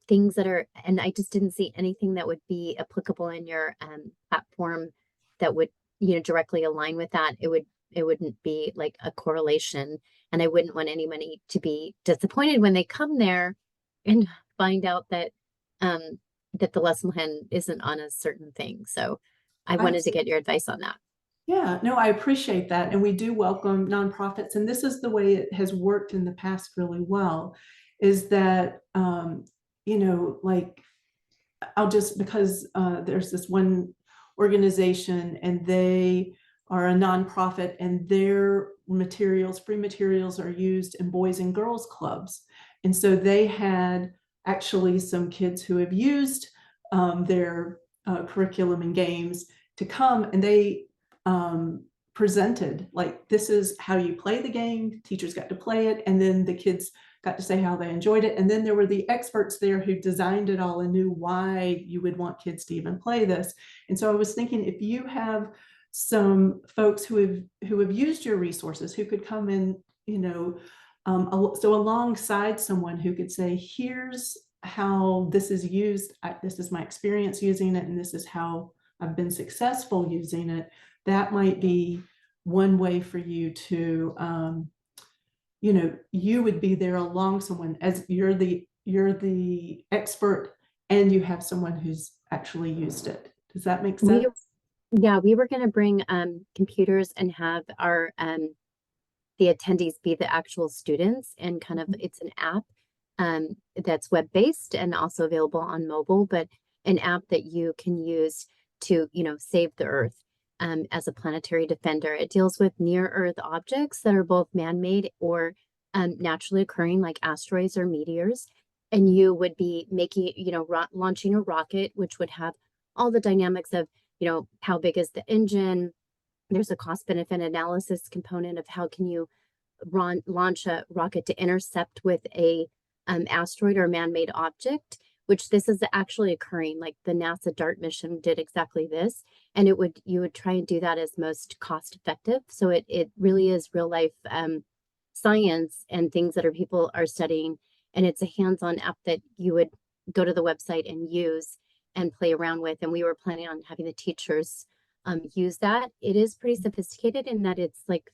things that are, and I just didn't see anything that would be applicable in your platform that would, directly align with that. It wouldn't be like a correlation, and I wouldn't want anybody to be disappointed when they come there and find out that that the lesson plan isn't on a certain thing. So I wanted to get your advice on that. Yeah, no, I appreciate that. And we do welcome nonprofits. And this is the way it has worked in the past really well, is that, like, because there's this one organization and they are a nonprofit, and their free materials are used in boys and girls clubs. And so they had actually some kids who have used their curriculum and games to come, and they presented, like, this is how you play the game. Teachers got to play it, and then the kids got to say how they enjoyed it. And then there were the experts there who designed it all and knew why you would want kids to even play this. And so I was thinking, if you have some folks who have used your resources, who could come in, so alongside someone who could say, here's how this is used, this is my experience using it, and this is how I've been successful using it. That might be one way for you to, you would be there along someone, as you're the expert, and you have someone who's actually used it. Does that make sense? We were going to bring computers and have our the attendees be the actual students, and kind of, it's an app that's web-based and also available on mobile, but an app that you can use to, save the Earth as a planetary defender. It deals with near-Earth objects that are both man-made or naturally occurring, like asteroids or meteors. And you would be making, launching a rocket, which would have all the dynamics of, how big is the engine? There's a cost-benefit analysis component of how can you launch a rocket to intercept with a asteroid or man-made object, which this is actually occurring. Like the NASA DART mission did exactly this, and you would try and do that as most cost effective. So it really is real life science and things that people are studying, and it's a hands-on app that you would go to the website and use and play around with. And we were planning on having the teachers use that. It is pretty sophisticated in that it's like,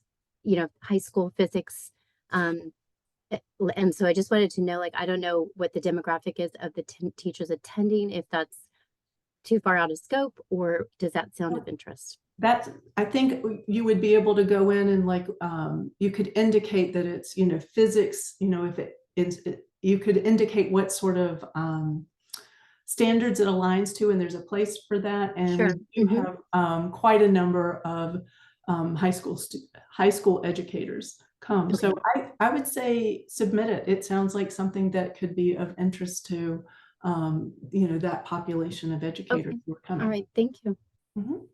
high school physics. And so I just wanted to know, like, I don't know what the demographic is of the teachers attending, if that's too far out of scope, or does that sound of interest? I think you would be able to go in and, like, you could indicate that it's, physics, if it is, you could indicate what sort of standards it aligns to, and there's a place for that. And Sure. we do have quite a number of high school educators come. Okay. So I would say submit it. It sounds like something that could be of interest to that population of educators who are coming. All right, thank you. Mhm.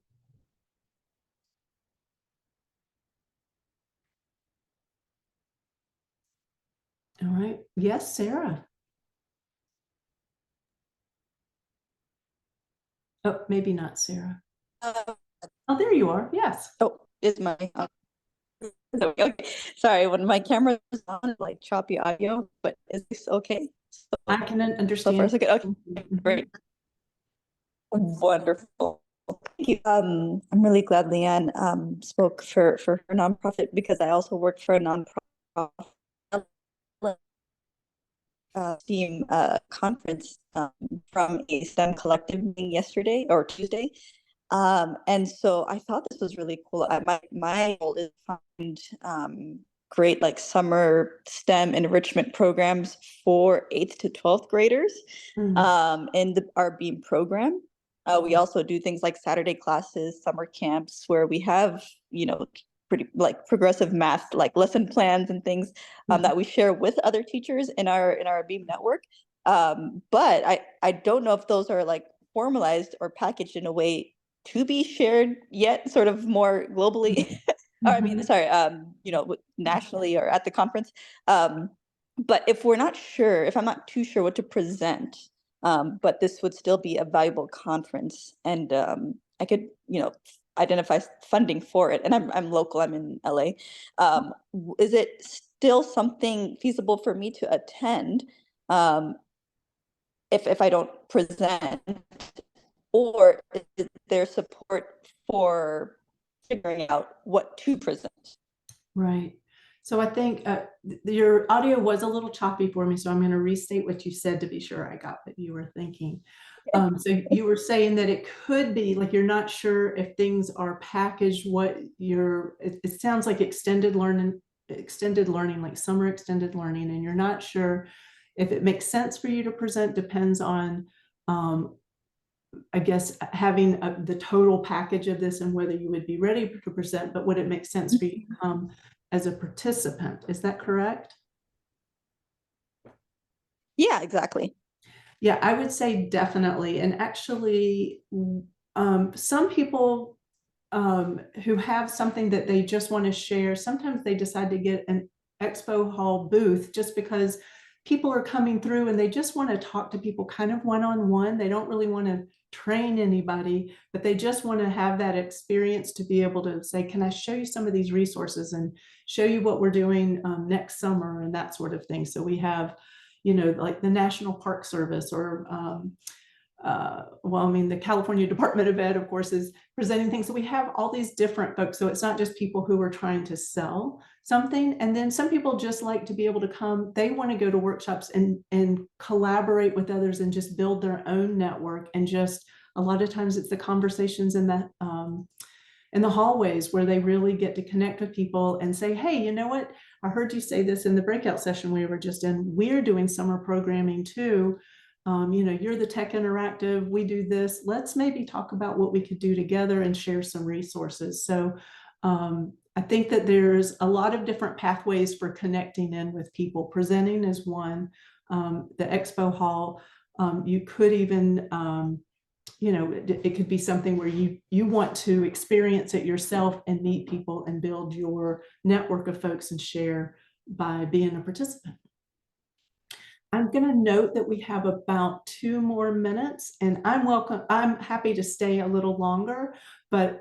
All right. Yes, Sarah. Oh, maybe not Sarah. Oh, there you are. Yes. Oh, is my okay. Sorry, when my camera is on, like choppy audio, but is this okay? I can So understand. far, so good. Okay, Mhm. great. Wonderful. Thank you. I'm really glad Leanne spoke for her nonprofit, because I also work for a nonprofit STEAM conference from a STEM collective meeting yesterday or Tuesday. And so I thought this was really cool. My goal is to find create like summer STEM enrichment programs for 8th to 12th graders in our BEAM program. We also do things like Saturday classes, summer camps, where we have, pretty like progressive math, like lesson plans and things that we share with other teachers in our BEAM network. But I don't know if those are like formalized or packaged in a way to be shared yet, sort of more globally. Or I mean, sorry, nationally or at the conference. But if I'm not too sure what to present, but this would still be a valuable conference, and I could, identify funding for it. And I'm local, I'm in LA. Is it still something feasible for me to attend if I don't present? or is there support for figuring out what to present? Right. So I think your audio was a little choppy for me, so I'm going to restate what you said to be sure I got what you were thinking. So you were saying that it could be like you're not sure if things are packaged, what it sounds like extended learning, like summer extended learning, and you're not sure if it makes sense for you to present. Depends on, I guess, having the total package of this and whether you would be ready to present, but would it make sense for you to come as a participant? Is that correct? Yeah, exactly. Yeah, I would say definitely. And actually, some people who have something that they just want to share, sometimes they decide to get an expo hall booth just because people are coming through and they just want to talk to people kind of one-on-one. They don't really want to train anybody, but they just want to have that experience to be able to say, can I show you some of these resources and show you what we're doing next summer and that sort of thing. So we have, like the National Park Service or the California Department of Ed, of course, is presenting things. So we have all these different folks. So it's not just people who are trying to sell something. And then some people just like to be able to come. They want to go to workshops and collaborate with others and just build their own network. And just a lot of times it's the conversations in the hallways where they really get to connect with people and say, hey, you know what? I heard you say this in the breakout session we were just in. We're doing summer programming too. You're the Tech Interactive, we do this. Let's maybe talk about what we could do together and share some resources. So I think that there's a lot of different pathways for connecting in with people. Presenting is one. The expo hall, you could even, it could be something where you want to experience it yourself and meet people and build your network of folks and share by being a participant. I'm going to note that we have about 2 more minutes, and I'm happy to stay a little longer, but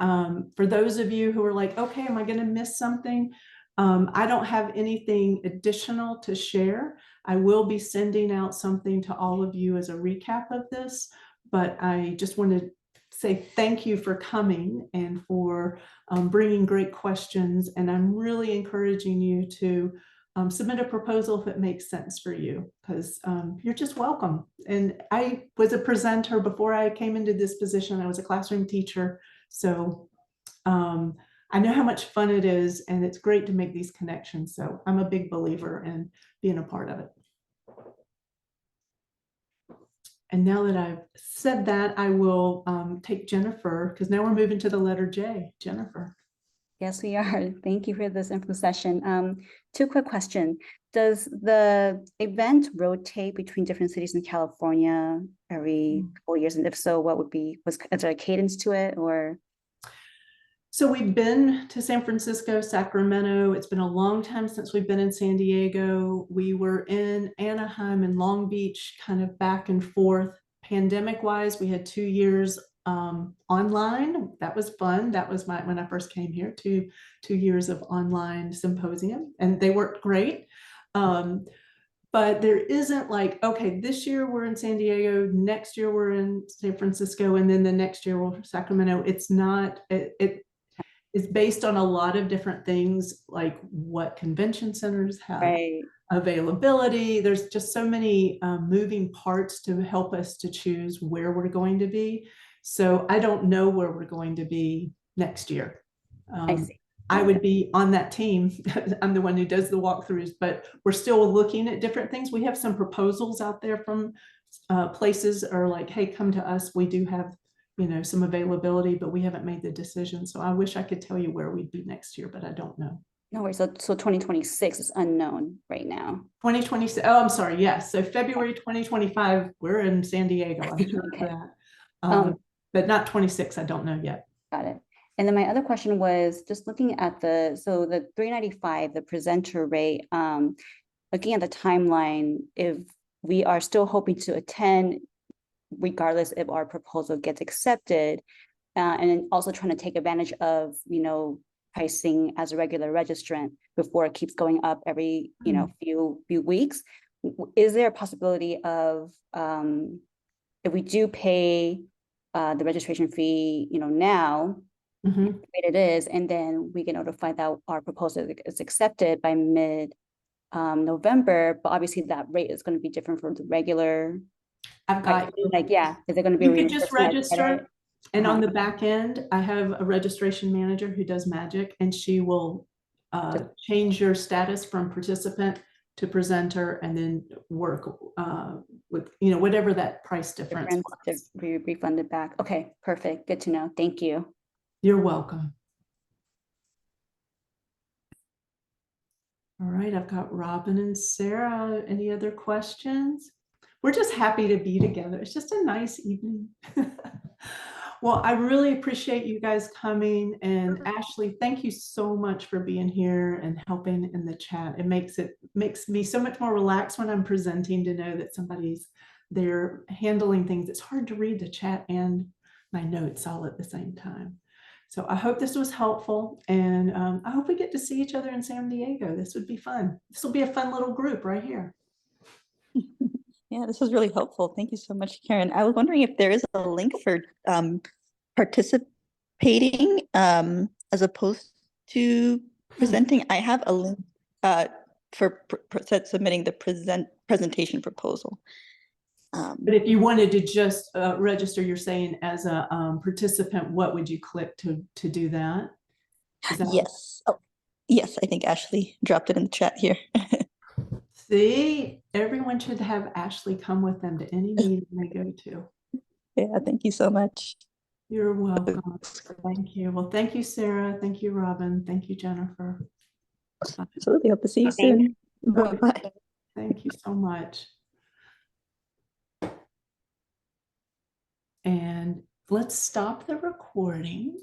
for those of you who are like, okay, am I going to miss something? I don't have anything additional to share. I will be sending out something to all of you as a recap of this, but I just want to say thank you for coming and for bringing great questions, and I'm really encouraging you to submit a proposal if it makes sense for you, because you're just welcome. And I was a presenter before I came into this position. I was a classroom teacher. So I know how much fun it is, and it's great to make these connections. So I'm a big believer in being a part of it. And now that I've said that, I will take Jennifer, because now we're moving to the letter J. Jennifer. Yes, we are. Thank you for this info session. 2 quick questions. Does the event rotate between different cities in California every couple of years? And if so, is there a cadence to it, or? So we've been to San Francisco, Sacramento. It's been a long time since we've been in San Diego. We were in Anaheim and Long Beach, kind of back and forth. Pandemic wise, we had 2 years online. That was fun. That was when I first came here, two years of online symposium, and they worked great. But there isn't like, okay, this year we're in San Diego, next year we're in San Francisco, and then the next year we're in Sacramento. It's not, it's based on a lot of different things, like what convention centers have, right, availability. There's just so many moving parts to help us to choose where we're going to be. So I don't know where we're going to be next year. I see. I would be on that team. I'm the one who does the walkthroughs, but we're still looking at different things. We have some proposals out there from places are like, hey, come to us. We do have, some availability, but we haven't made the decision. So I wish I could tell you where we'd be next year, but I don't know. No worries. So 2026 is unknown right now. 2026. Oh, I'm sorry. Yes. So February 2025, we're in San Diego. I'm sure Okay. of that. But not 26. I don't know yet. Got it. And then my other question was just looking at the 395, the presenter rate, looking at the timeline, if we are still hoping to attend, regardless if our proposal gets accepted, and then also trying to take advantage of, pricing as a regular registrant before it keeps going up every, few weeks. Is there a possibility of, if we do pay the registration fee, now, Mhm. rate it is, and then we get notified that our proposal is accepted by mid November, but obviously that rate is going to be different from the regular. I've got you. Yeah, is it going to be You could just reimbursement as credit? register, and on Uh-huh. the back end, I have a registration manager who does magic, and she will change your status from participant to presenter, and then work with whatever that price difference Difference was. to be refunded back. Okay, perfect. Good to know. Thank you. You're welcome. All right, I've got Robin and Sarah. Any other questions? We're just happy to be together. It's just a nice evening. Well, I really appreciate you guys coming. And Ashley, thank you so much for being here and helping in the chat. It makes me so much more relaxed when I'm presenting to know that somebody's there handling things. It's hard to read the chat and my notes all at the same time. So I hope this was helpful, and I hope we get to see each other in San Diego. This would be fun. This will be a fun little group right here. Yeah, this was really helpful. Thank you so much, Karen. I was wondering if there is a link for participating as opposed to presenting. I have a link for submitting the presentation proposal. But if you wanted to just register, you're saying as a participant, what would you click to do that? Yes. Oh, yes, I think Ashley dropped it in the chat here. See, everyone should have Ashley come with them to any meeting they go to. Yeah, thank you so much. You're welcome. Thank you. Well, thank you, Sarah. Thank you, Robin. Thank you, Jennifer. Absolutely. Hope to see you Thanks. soon. Bye-bye. Thank you so much. And let's stop the recording.